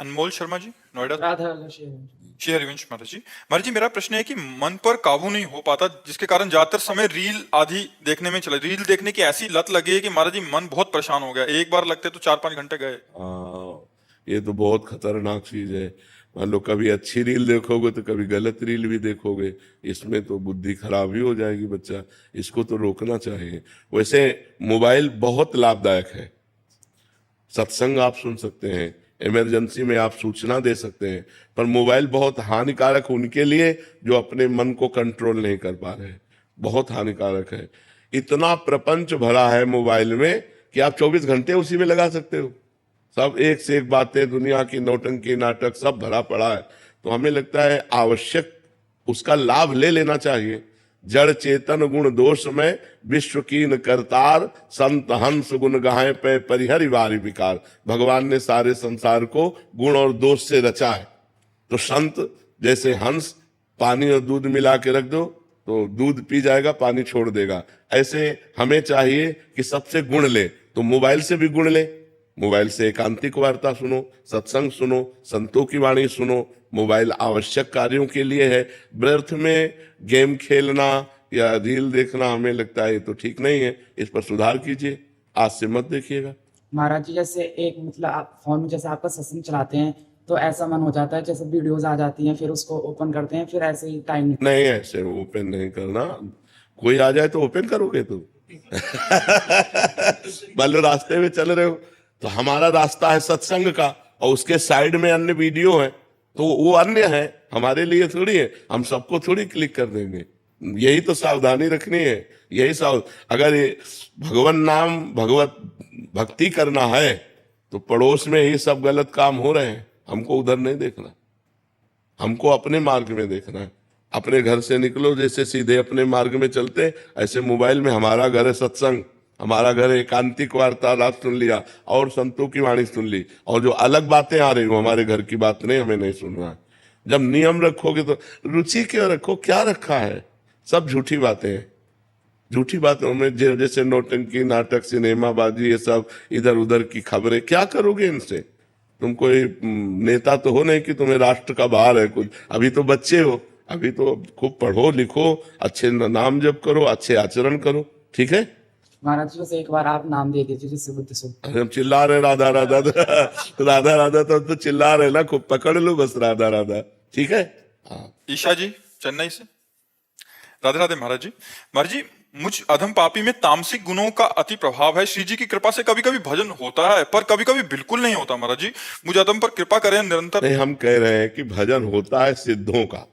अनमोल शर्मा जी, नोएडा। राधा श्री हरिवंश महाराज जी। महाराज जी, मेरा प्रश्न है कि मन पर काबू नहीं हो पाता, जिसके कारण ज्यादातर समय रील आदि देखने में चला। रील देखने की ऐसी लत लगी है कि महाराज जी मन बहुत परेशान हो गया। एक बार लगते तो 4-5 घंटे गए। ये तो बहुत खतरनाक चीज है। मान लो कभी अच्छी रील देखोगे तो कभी गलत रील भी देखोगे, इसमें तो बुद्धि खराब ही हो जाएगी बच्चा। इसको तो रोकना चाहिए। वैसे मोबाइल बहुत लाभदायक है। सत्संग आप सुन सकते हैं, इमरजेंसी में आप सूचना दे सकते हैं, पर मोबाइल बहुत हानिकारक उनके लिए जो अपने मन को कंट्रोल नहीं कर पा रहे। बहुत हानिकारक है। इतना प्रपंच भरा है मोबाइल में कि आप 24 घंटे उसी में लगा सकते हो। सब एक से एक बातें, दुनिया की नौटंकी, नाटक सब भरा पड़ा है। तो हमें लगता है आवश्यक उसका लाभ ले लेना चाहिए। जड़ चेतन गुण दोष में विश्व कीन करतार, संत हंस गुण गाहे पे परिहरि वारि विकार। भगवान ने सारे संसार को गुण और दोष से रचा है। तो संत जैसे हंस, पानी और दूध मिला के रख दो तो दूध पी जाएगा, पानी छोड़ देगा। ऐसे हमें चाहिए कि सबसे गुण ले। तो मोबाइल से भी गुण ले। मोबाइल से एकांतिक वार्ता सुनो, सत्संग सुनो, संतों की वाणी सुनो। मोबाइल आवश्यक कार्यों के लिए है। व्यर्थ में गेम खेलना या रील देखना हमें लगता है तो ठीक नहीं है। इस पर सुधार कीजिए, आज से मत देखिएगा। महाराज जी, जैसे एक मतलब आप फोन में जैसे आपका सत्संग चलाते हैं तो ऐसा मन हो जाता है, जैसे वीडियोस आ जाती हैं, फिर उसको ओपन करते हैं, फिर ऐसे ही टाइम नहीं, ऐसे ओपन नहीं करना। कोई आ जाए तो ओपन करोगे तुम? मान लो रास्ते में चल रहे हो तो हमारा रास्ता है सत्संग का और उसके साइड में अन्य वीडियो है, तो वो अन्य है, हमारे लिए थोड़ी है। हम सबको थोड़ी क्लिक कर देंगे। यही तो सावधानी रखनी है। यही अगर भगवान नाम, भगवत भक्ति करना है तो पड़ोस में ही सब गलत काम हो रहे हैं, हमको उधर नहीं देखना। हमको अपने मार्ग में देखना है। अपने घर से निकलो, जैसे सीधे अपने मार्ग में चलते, ऐसे मोबाइल में हमारा घर है सत्संग, हमारा घर एकांतिक वार्तालाप सुन लिया और संतों की वाणी सुन ली, और जो अलग बातें आ रही हो हमारे घर की बात नहीं, हमें नहीं सुनना है। जब नियम रखोगे तो रुचि क्यों रखो, क्या रखा है? सब झूठी बातें हैं। झूठी बातों में जैसे नौटंकी, नाटक, सिनेमाबाजी, ये सब इधर उधर की खबरें, क्या करोगे इनसे? तुम कोई नेता तो हो नहीं कि तुम्हें राष्ट्र का भार है कुछ। अभी तो बच्चे हो, अभी तो खूब पढ़ो लिखो, अच्छे नाम जप करो, अच्छे आचरण करो, ठीक है? महाराज जी, बस एक बार आप नाम दे दीजिए जिससे बुद्धि शुद्ध। हम चिल्ला रहे राधा राधा राधा राधा, तो चिल्ला रहे ना, खूब पकड़ लो बस राधा राधा, ठीक है? हाँ। ईशा जी, चेन्नई से। राधे राधे महाराज जी। महाराज जी, मुझ अधम पापी में तामसिक गुणों का अति प्रभाव है। श्री जी की कृपा से कभी कभी भजन होता है, पर कभी कभी बिल्कुल नहीं होता। महाराज जी, मुझ अधम पर कृपा करें निरंतर। नहीं, हम कह रहे हैं कि भजन होता है सिद्धों का।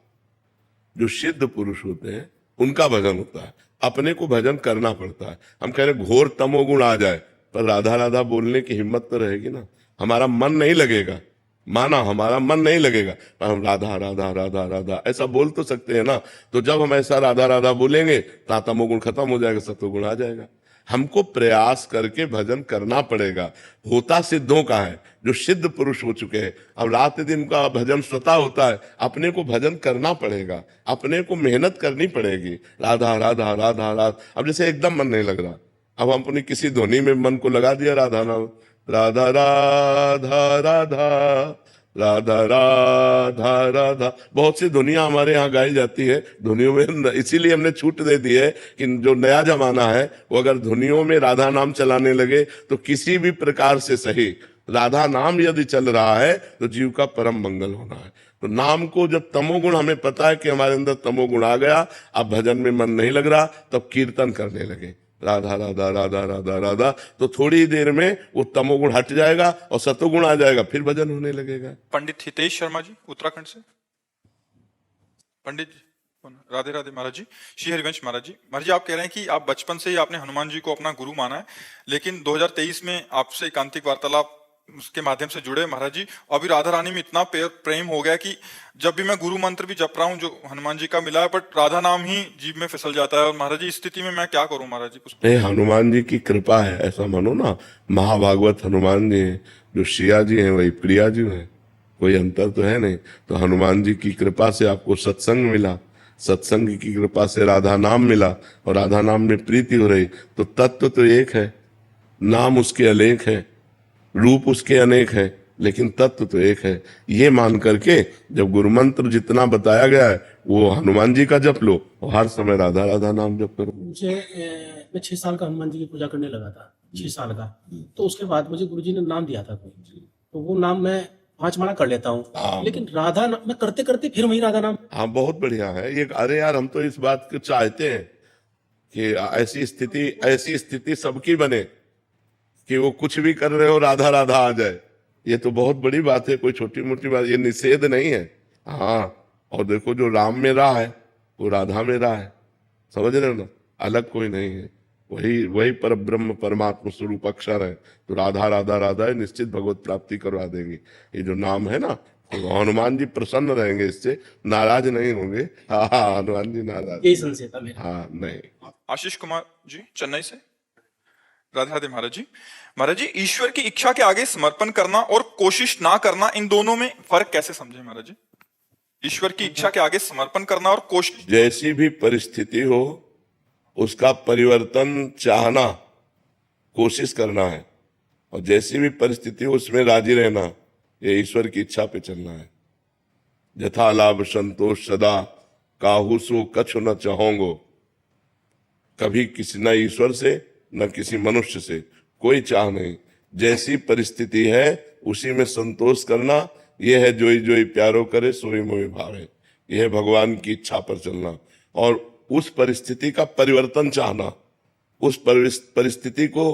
जो सिद्ध पुरुष होते हैं उनका भजन होता है, अपने को भजन करना पड़ता है। हम कह रहे घोर तमोगुण आ जाए पर राधा राधा बोलने की हिम्मत तो रहेगी ना। हमारा मन नहीं लगेगा, माना हमारा मन नहीं लगेगा, पर हम राधा राधा राधा राधा ऐसा बोल तो सकते हैं ना। तो जब हम ऐसा राधा राधा बोलेंगे तो तमोगुण खत्म हो जाएगा, सत्वगुण आ जाएगा। हमको प्रयास करके भजन करना पड़ेगा। होता सिद्धों का है, जो सिद्ध पुरुष हो चुके हैं। अब रात दिन का भजन स्वतः होता है, अपने को भजन करना पड़ेगा, अपने को मेहनत करनी पड़ेगी। राधा राधा राधा राधा। अब जैसे एकदम मन नहीं लग रहा, अब हम अपनी किसी ध्वनि में मन को लगा दिया राधा नाम, राधा राधा राधा राधा राधा राधा। बहुत सी धुनियां हमारे यहाँ गाई जाती है, धुनियों में इसीलिए हमने छूट दे दी है कि जो नया जमाना है वो अगर धुनियों में राधा नाम चलाने लगे तो किसी भी प्रकार से सही, राधा नाम यदि चल रहा है तो जीव का परम मंगल होना है। तो नाम को जब तमोगुण, हमें पता है कि हमारे अंदर तमोगुण आ गया, अब भजन में मन नहीं लग रहा, तब कीर्तन करने लगे राधा राधा राधा राधा राधा, तो थोड़ी देर में वो तमोगुण हट जाएगा और सतोगुण आ जाएगा, फिर भजन होने लगेगा। पंडित हितेश शर्मा जी, उत्तराखंड से। पंडित जी, राधे राधे महाराज जी। श्री हरिवंश महाराज जी। महाराज जी, आप कह रहे हैं कि आप बचपन से ही आपने हनुमान जी को अपना गुरु माना है, लेकिन 2023 में आपसे एकांतिक वार्तालाप उसके माध्यम से जुड़े महाराज जी। अभी राधा रानी में इतना प्रेम हो गया कि जब भी मैं गुरु मंत्र भी जप रहा हूँ जो हनुमान जी का मिला है, बट राधा नाम ही जीभ में फिसल जाता है। और महाराज जी, इस स्थिति में मैं क्या करूं महाराज जी? नहीं, हनुमान जी की कृपा है, ऐसा मानो ना। महाभागवत हनुमान जी हैं, जो श्रिया जी हैं वही प्रिया जी हैं, कोई अंतर तो है नहीं। तो हनुमान जी की कृपा से आपको सत्संग मिला, सत्संग की कृपा से राधा नाम मिला और राधा नाम में प्रीति हो रही। तो तत्व तो एक है, नाम उसके अनेक है, रूप उसके अनेक है, लेकिन तत्व तो एक है। ये मान करके जब गुरु मंत्र जितना बताया गया है वो हनुमान जी का जप लो और हर समय राधा राधा नाम जप करो। मुझे मैं 6 साल का हनुमान जी की पूजा करने लगा था, 6 साल का। तो उसके बाद मुझे गुरुजी ने नाम दिया था कोई, तो वो नाम मैं 5 माला कर लेता हूँ, लेकिन राधा मैं करते करते फिर वही राधा नाम। हाँ, बहुत बढ़िया है ये। अरे यार, हम तो इस बात को चाहते हैं कि ऐसी स्थिति सबकी बने कि वो कुछ भी कर रहे हो राधा राधा आ जाए। ये तो बहुत बड़ी बात है, कोई छोटी मोटी बात, ये निषेध नहीं है। हाँ, और देखो जो राम में रहा है वो राधा में रहा है, समझ रहे हो ना, अलग कोई नहीं है, वही वही पर ब्रह्म परमात्मा स्वरूप अक्षर है। तो राधा राधा राधा है, निश्चित भगवत प्राप्ति करवा देंगे। ये जो नाम है ना, तो हनुमान जी प्रसन्न रहेंगे, इससे नाराज नहीं होंगे। हाँ, हनुमान जी नाराज, यही संशय था मेरा। हाँ नहीं। आशीष कुमार जी चेन्नई से। राधे राधे महाराज जी। महाराज जी, ईश्वर की इच्छा के आगे समर्पण करना और कोशिश ना करना, इन दोनों में फर्क कैसे समझे महाराज जी? ईश्वर की इच्छा के आगे समर्पण करना और कोशिश। जैसी भी परिस्थिति हो उसका परिवर्तन चाहना, कोशिश करना है, और जैसी भी परिस्थिति हो उसमें राजी रहना, ये ईश्वर की इच्छा पे चलना है। यथा लाभ संतोष सदा, काहू सो कछु न चाहोगो। कभी किसी न ईश्वर से न किसी मनुष्य से कोई चाह नहीं, जैसी परिस्थिति है उसी में संतोष करना। यह है जोई जोई प्यारो करे सोई मोई भावे। यह है भगवान की इच्छा पर चलना, और उस परिस्थिति का परिवर्तन चाहना। उस परिस्थिति को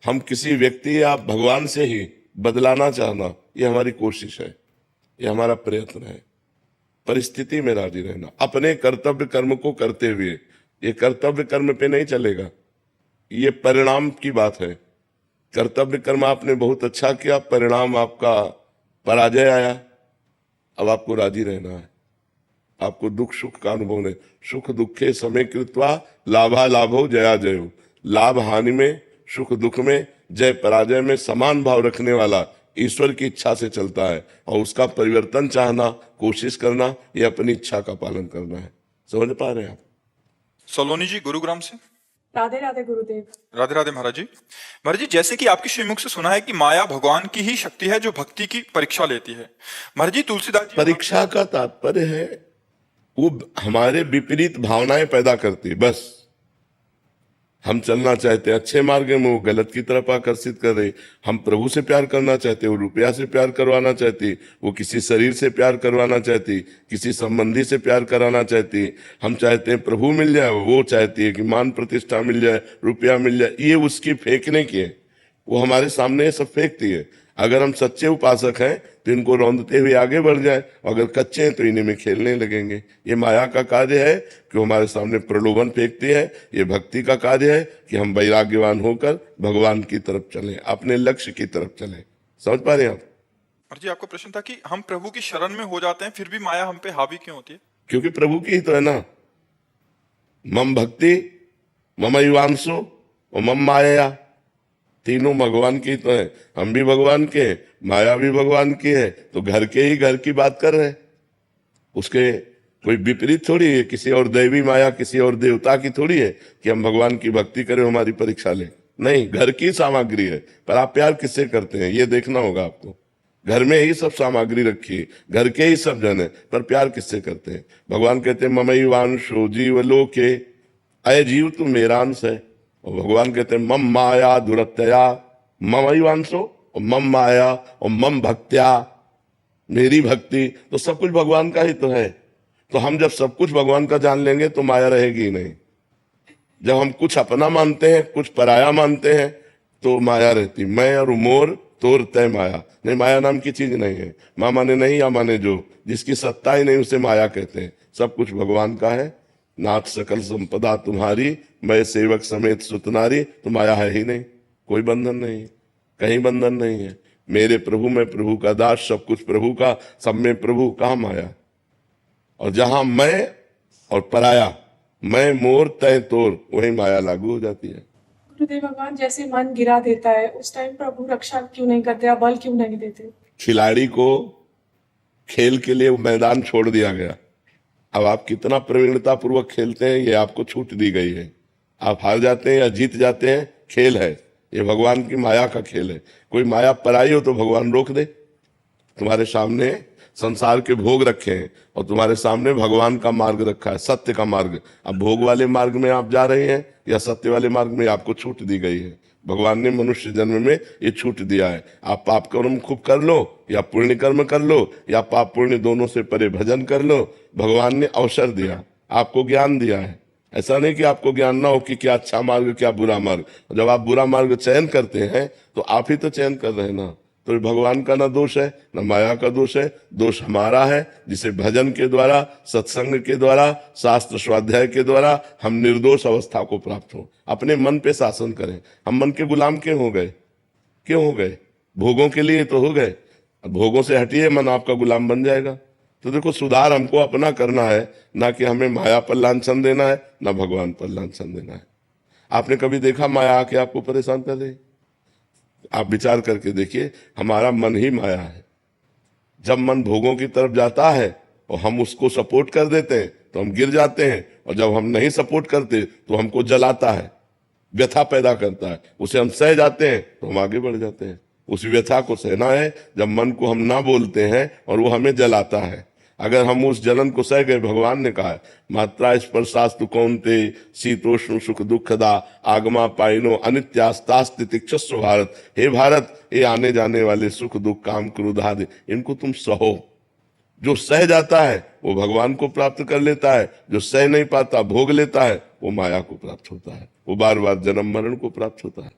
हम किसी व्यक्ति या भगवान से ही बदलाना चाहना, यह हमारी कोशिश है, यह हमारा प्रयत्न है। परिस्थिति में राजी रहना, अपने कर्तव्य कर्म को करते हुए। ये कर्तव्य कर्म पे नहीं चलेगा, ये परिणाम की बात है। कर्तव्य कर्म आपने बहुत अच्छा किया, परिणाम आपका पराजय आया, अब आपको राजी रहना है। आपको दुख सुख का अनुभव नहीं। सुख दुखे समय कृत्वा लाभा लाभो जया जयो। लाभ हानि में, सुख दुख में, जय पराजय में समान भाव रखने वाला ईश्वर की इच्छा से चलता है, और उसका परिवर्तन चाहना, कोशिश करना, ये अपनी इच्छा का पालन करना है। समझ पा रहे हैं आप? सलोनी जी गुरुग्राम से। राधे राधे गुरुदेव। राधे राधे महाराज जी। महाराज जी, जैसे कि आपके श्रीमुख से सुना है कि माया भगवान की ही शक्ति है जो भक्ति की परीक्षा लेती है। महाराज जी, तुलसीदास जी। परीक्षा का तात्पर्य है वो हमारे विपरीत भावनाएं पैदा करती है। बस हम चलना चाहते हैं अच्छे मार्ग में, वो गलत की तरफ आकर्षित कर रही। हम प्रभु से प्यार करना चाहते, वो रुपया से प्यार करवाना चाहती, वो किसी शरीर से प्यार करवाना चाहती, किसी संबंधी से प्यार कराना चाहती। हम चाहते हैं प्रभु मिल जाए, वो चाहती है कि मान प्रतिष्ठा मिल जाए, रुपया मिल जाए। ये उसकी फेंकने की है, वो हमारे सामने सब फेंकती है। अगर हम सच्चे उपासक हैं तो इनको रौंदते हुए आगे बढ़ जाए, अगर कच्चे हैं तो इन्हीं में खेलने लगेंगे। ये माया का कार्य है कि हमारे सामने प्रलोभन फेंकती है। ये भक्ति का कार्य है कि हम वैराग्यवान होकर भगवान की तरफ चलें, अपने लक्ष्य की तरफ चलें। समझ पा रहे हैं आप? महाराज जी, आपको प्रश्न था कि हम प्रभु की शरण में हो जाते हैं फिर भी माया हम पे हावी क्यों होती है? क्योंकि प्रभु की ही तो है ना। मम भक्ति मम युवांशो और मम माया, तीनों भगवान की तो है। हम भी भगवान के, माया भी भगवान की है, तो घर के ही घर की बात कर रहे हैं। उसके कोई विपरीत थोड़ी है, किसी और दैवी माया, किसी और देवता की थोड़ी है कि हम भगवान की भक्ति करें, हमारी परीक्षा लें। नहीं, घर की सामग्री है। पर आप प्यार किससे करते हैं ये देखना होगा आपको। घर में ही सब सामग्री रखी है, घर के ही सब जन है, पर प्यार किससे करते हैं? भगवान कहते हैं ममैवांशो जीव लोके, अय जीव तू मेरा अंश है। और भगवान कहते हैं मम माया दुरत्यया ममैवांशो, और मम माया और मम भक्त्या, मेरी भक्ति। तो सब कुछ भगवान का ही तो है। तो हम जब सब कुछ भगवान का जान लेंगे तो माया रहेगी ही नहीं। जब हम कुछ अपना मानते हैं, कुछ पराया मानते हैं, तो माया रहती। मैं और मोर तोर तय माया। नहीं, माया नाम की चीज नहीं है। माँ माने नहीं या माने जो, जिसकी सत्ता ही नहीं उसे माया कहते हैं। सब कुछ भगवान का है। नाथ सकल संपदा तुम्हारी, मैं सेवक समेत सुतनारी। तो माया है ही नहीं, कोई बंधन नहीं है, कहीं बंधन नहीं है। मेरे प्रभु, मैं प्रभु का दास, सब कुछ प्रभु का, सब में प्रभु, कहाँ माया? और जहां मैं और पराया, मैं मोर तय तोर, वही माया लागू हो जाती है। गुरुदेव भगवान जैसे मन गिरा देता है उस टाइम प्रभु रक्षा क्यों नहीं करते, या बल क्यों नहीं देते? खिलाड़ी को खेल के लिए मैदान छोड़ दिया गया। अब आप कितना प्रवीणता पूर्वक खेलते हैं ये आपको छूट दी गई है। आप हार जाते हैं या जीत जाते हैं, खेल है ये, भगवान की माया का खेल है। कोई माया पराई हो तो भगवान रोक दे, तुम्हारे सामने संसार के भोग रखे हैं और तुम्हारे सामने भगवान का मार्ग रखा है, सत्य का मार्ग। अब भोग वाले मार्ग में आप जा रहे हैं या सत्य वाले मार्ग में, आपको छूट दी गई है। भगवान ने मनुष्य जन्म में ये छूट दिया है। आप पाप कर्म खूब कर लो या पुण्य कर्म कर लो या पाप पुण्य दोनों से परे भजन कर लो। भगवान ने अवसर दिया, आपको ज्ञान दिया है। ऐसा नहीं कि आपको ज्ञान ना हो कि क्या अच्छा मार्ग क्या बुरा मार्ग। जब आप बुरा मार्ग चयन करते हैं तो आप ही तो चयन कर रहे हैं ना। तो भगवान का ना दोष है ना माया का दोष है, दोष हमारा है, जिसे भजन के द्वारा, सत्संग के द्वारा, शास्त्र स्वाध्याय के द्वारा हम निर्दोष अवस्था को प्राप्त हो। अपने मन पे शासन करें। हम मन के गुलाम क्यों हो गए? क्यों हो गए? भोगों के लिए तो हो गए। भोगों से हटिए, मन आपका गुलाम बन जाएगा। तो देखो, सुधार हमको अपना करना है, ना कि हमें माया पर लांछन देना है, ना भगवान पर लांछन देना है। आपने कभी देखा माया आके आपको परेशान कर रही? आप विचार करके देखिए, हमारा मन ही माया है। जब मन भोगों की तरफ जाता है और हम उसको सपोर्ट कर देते हैं तो हम गिर जाते हैं, और जब हम नहीं सपोर्ट करते तो हमको जलाता है, व्यथा पैदा करता है। उसे हम सह जाते हैं तो हम आगे बढ़ जाते हैं। उस व्यथा को सहना है जब मन को हम ना बोलते हैं और वो हमें जलाता है। अगर हम उस जलन को सह गए, भगवान ने कहा है, मात्रा स्पर्शास्तु कौन्ते शीतोष्ण सुख दुखदा आगमा पाइनो अनित्यास्तास्ति तिक्षस्व भारत। हे भारत, ये आने जाने वाले सुख दुख काम क्रोध आदि, इनको तुम सहो। जो सह जाता है वो भगवान को प्राप्त कर लेता है, जो सह नहीं पाता, भोग लेता है, वो माया को प्राप्त होता है, वो बार बार जन्म मरण को प्राप्त होता है।